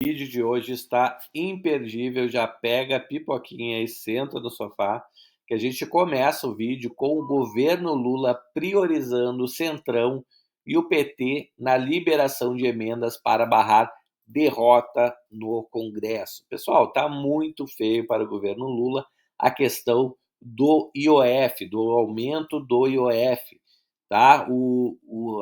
vídeo de hoje está imperdível. Já pega a pipoquinha e senta no sofá, que a gente começa o vídeo com o governo Lula priorizando o Centrão e o PT na liberação de emendas para barrar derrota no Congresso. Pessoal, tá muito feio para o governo Lula a questão do IOF, do aumento do IOF, tá?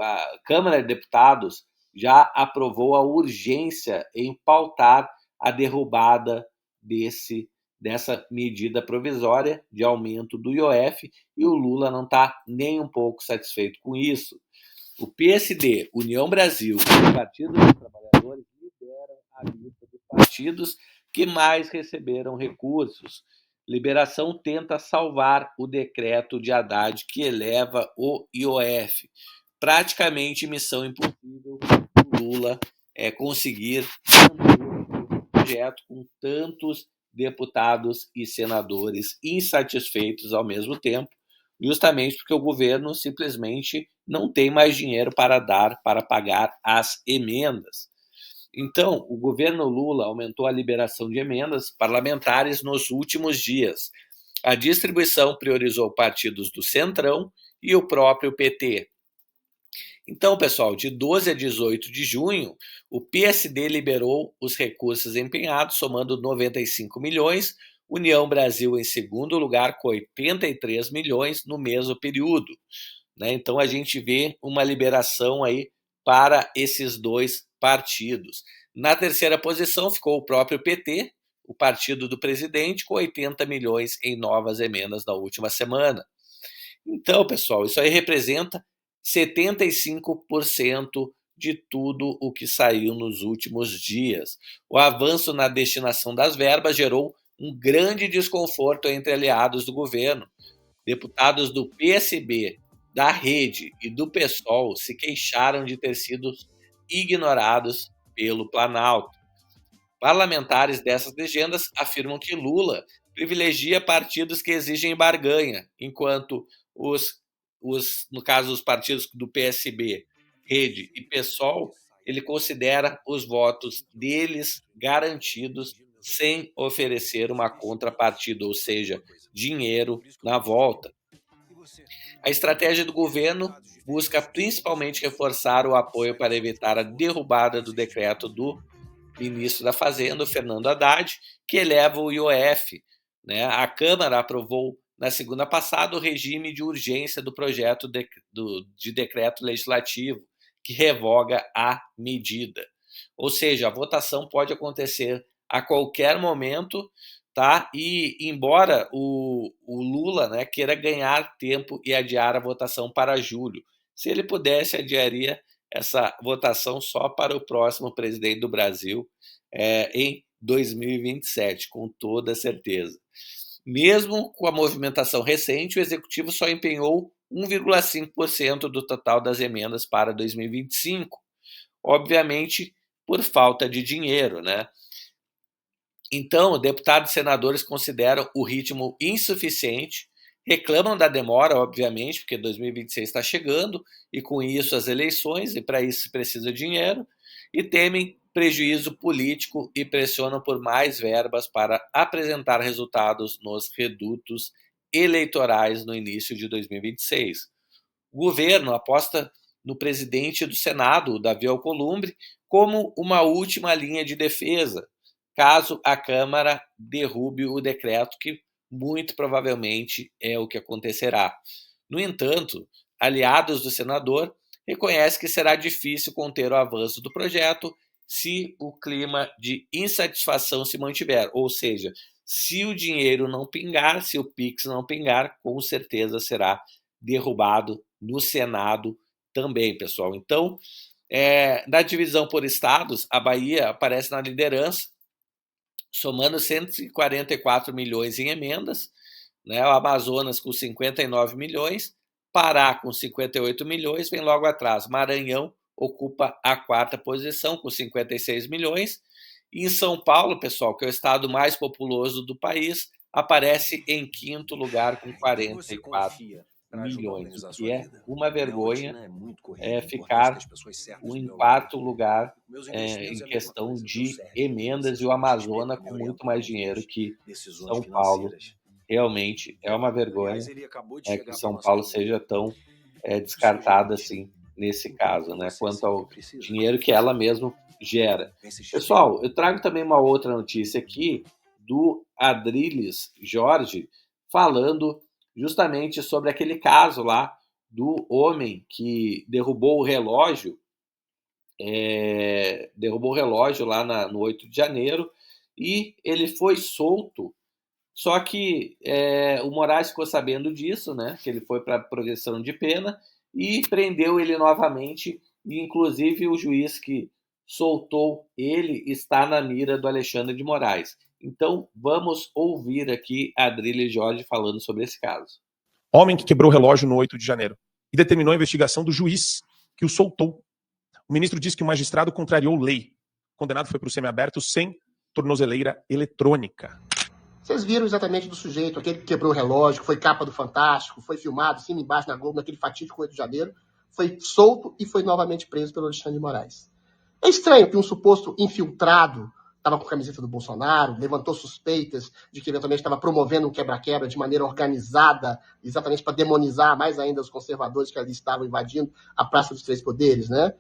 A Câmara de Deputados já aprovou a urgência em pautar a derrubada dessa medida provisória de aumento do IOF, e o Lula não está nem um pouco satisfeito com isso. O PSD, União Brasil e o Partido dos Trabalhadores lideram a lista dos partidos que mais receberam recursos. Liberação tenta salvar o decreto de Haddad que eleva o IOF. Praticamente missão impossível o Lula conseguir manter o projeto com tantos deputados e senadores insatisfeitos ao mesmo tempo, justamente porque o governo simplesmente não tem mais dinheiro para pagar as emendas. Então, o governo Lula aumentou a liberação de emendas parlamentares nos últimos dias. A distribuição priorizou partidos do Centrão e o próprio PT. Então, pessoal, de 12 a 18 de junho, o PSD liberou os recursos empenhados, somando 95 milhões, União Brasil em segundo lugar, com 83 milhões no mesmo período. Então, a gente vê uma liberação aí para esses dois partidos. Na terceira posição ficou o próprio PT, o partido do presidente, com 80 milhões em novas emendas na última semana. Então, pessoal, isso aí representa 75% de tudo o que saiu nos últimos dias. O avanço na destinação das verbas gerou um grande desconforto entre aliados do governo. Deputados do PSB, da Rede e do PSOL se queixaram de ter sido ignorados pelo Planalto. Parlamentares dessas legendas afirmam que Lula privilegia partidos que exigem barganha, enquanto no caso, os partidos do PSB, Rede e PSOL, ele considera os votos deles garantidos sem oferecer uma contrapartida, ou seja, dinheiro na volta. A estratégia do governo busca principalmente reforçar o apoio para evitar a derrubada do decreto do ministro da Fazenda, Fernando Haddad, que eleva o IOF. A Câmara aprovou na segunda passada o regime de urgência do projeto de decreto legislativo, que revoga a medida. Ou seja, a votação pode acontecer a qualquer momento, tá? E embora o Lula queira ganhar tempo e adiar a votação para julho, se ele pudesse, adiaria essa votação só para o próximo presidente do Brasil em 2027, com toda certeza. Mesmo com a movimentação recente, o Executivo só empenhou 1,5% do total das emendas para 2025, obviamente por falta de dinheiro, Então, deputados e senadores consideram o ritmo insuficiente, reclamam da demora, obviamente, porque 2026 está chegando, e com isso as eleições, e para isso se precisa de dinheiro, e temem prejuízo político e pressionam por mais verbas para apresentar resultados nos redutos eleitorais no início de 2026. O governo aposta no presidente do Senado, Davi Alcolumbre, como uma última linha de defesa, caso a Câmara derrube o decreto, que muito provavelmente é o que acontecerá. No entanto, aliados do senador reconhecem que será difícil conter o avanço do projeto se o clima de insatisfação se mantiver, ou seja, se o dinheiro não pingar, se o PIX não pingar, com certeza será derrubado no Senado também, pessoal. Então, na divisão por estados, a Bahia aparece na liderança, somando 144 milhões em emendas, o Amazonas com 59 milhões, Pará com 58 milhões, vem logo atrás. Maranhão ocupa a quarta posição com 56 milhões. E em São Paulo, pessoal, que é o estado mais populoso do país, aparece em quinto lugar com 44 para ajudar a milhões, o organizar a que sua é vida. uma Minha vergonha, rotina é muito corrida, é importante ter ficar as pessoas certas do em meu lado. quarto lugar, Meus investimentos em é a mesma questão coisa, tudo de certo. Eu tenho emendas, e o assessores XP Amazonas que me com muito orientam a mais dinheiro algumas que decisões São Paulo. financeiras. Realmente é uma Aliás, vergonha, ele acabou de que chegar para São nossa Paulo reunião. seja tão, Sou descartada gerente. assim, nesse Então, caso, com né, você quanto sempre que ao precisa. dinheiro que ela mesmo gera. Vem se XP. Pessoal, eu trago também uma outra notícia aqui do Adriles Jorge, falando justamente sobre aquele caso lá do homem que derrubou o relógio, lá no 8 de janeiro, e ele foi solto. Só que o Moraes ficou sabendo disso, né? Que ele foi para progressão de pena e prendeu ele novamente. E inclusive o juiz que soltou ele está na mira do Alexandre de Moraes. Então vamos ouvir aqui a Adrília Jorge falando sobre esse caso. Homem que quebrou o relógio no 8 de janeiro e determinou a investigação do juiz que o soltou. O ministro disse que o magistrado contrariou lei. O condenado foi para o semiaberto sem tornozeleira eletrônica. Vocês viram exatamente do sujeito, aquele que quebrou o relógio, que foi capa do Fantástico, foi filmado cima e embaixo na Globo, naquele fatídico 8 de janeiro, foi solto e foi novamente preso pelo Alexandre de Moraes. É estranho que um suposto infiltrado estava com a camiseta do Bolsonaro, levantou suspeitas de que eventualmente estava promovendo um quebra-quebra de maneira organizada, exatamente para demonizar mais ainda os conservadores que ali estavam invadindo a Praça dos Três Poderes, né?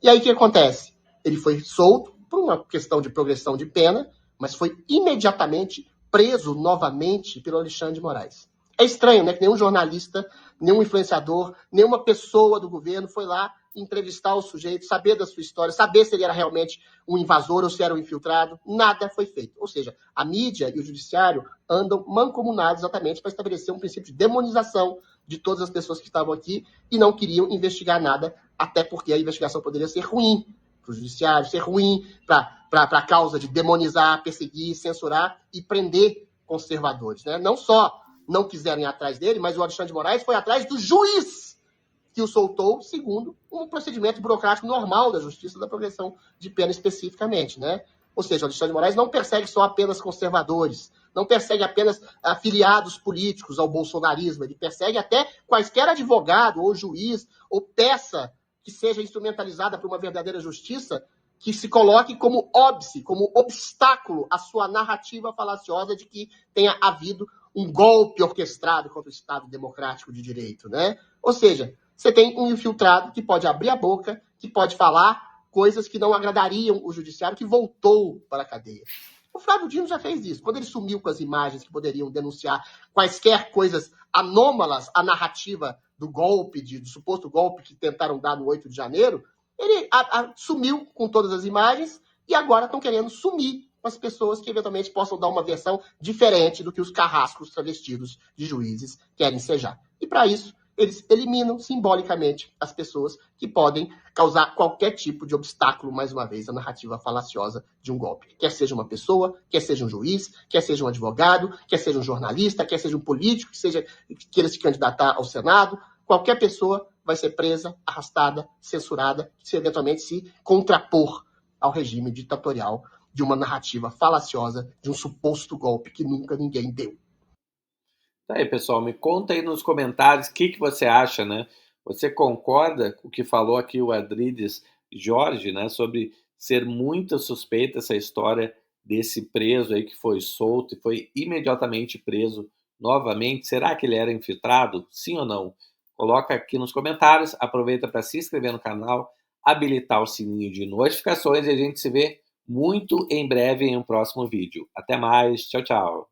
E aí o que acontece? Ele foi solto por uma questão de progressão de pena, mas foi imediatamente preso novamente pelo Alexandre de Moraes. É estranho, né? Que nenhum jornalista, nenhum influenciador, nenhuma pessoa do governo foi lá entrevistar o sujeito, saber da sua história, saber se ele era realmente um invasor ou se era um infiltrado. Nada foi feito. Ou seja, a mídia e o judiciário andam mancomunados exatamente para estabelecer um princípio de demonização de todas as pessoas que estavam aqui e não queriam investigar nada, até porque a investigação poderia ser ruim para o judiciário, ser ruim para a causa de demonizar, perseguir, censurar e prender conservadores. Né? Não só não quiseram ir atrás dele, mas o Alexandre de Moraes foi atrás do juiz que o soltou segundo um procedimento burocrático normal da justiça da progressão de pena especificamente. Né? Ou seja, o Alexandre de Moraes não persegue só apenas conservadores, não persegue apenas afiliados políticos ao bolsonarismo, ele persegue até quaisquer advogado ou juiz ou peça que seja instrumentalizada por uma verdadeira justiça, que se coloque como óbice, como obstáculo à sua narrativa falaciosa de que tenha havido um golpe orquestrado contra o Estado Democrático de Direito, né? Ou seja, você tem um infiltrado que pode abrir a boca, que pode falar coisas que não agradariam o judiciário, que voltou para a cadeia. O Flávio Dino já fez isso. Quando ele sumiu com as imagens que poderiam denunciar quaisquer coisas anômalas à narrativa do golpe, do suposto golpe que tentaram dar no 8 de janeiro, ele sumiu com todas as imagens e agora estão querendo sumir com as pessoas que eventualmente possam dar uma versão diferente do que os carrascos travestidos de juízes querem sejar. E para isso, eles eliminam simbolicamente as pessoas que podem causar qualquer tipo de obstáculo, mais uma vez, à narrativa falaciosa de um golpe. Quer seja uma pessoa, quer seja um juiz, quer seja um advogado, quer seja um jornalista, quer seja um político, que queira se candidatar ao Senado, qualquer pessoa vai ser presa, arrastada, censurada, se eventualmente se contrapor ao regime ditatorial de uma narrativa falaciosa de um suposto golpe que nunca ninguém deu. Tá aí, pessoal, me conta aí nos comentários o que você acha, né? Você concorda com o que falou aqui o Adriles Jorge, né? Sobre ser muito suspeita essa história desse preso aí que foi solto e foi imediatamente preso novamente. Será que ele era infiltrado? Sim ou não? Coloca aqui nos comentários, aproveita para se inscrever no canal, habilitar o sininho de notificações e a gente se vê muito em breve em um próximo vídeo. Até mais, tchau, tchau.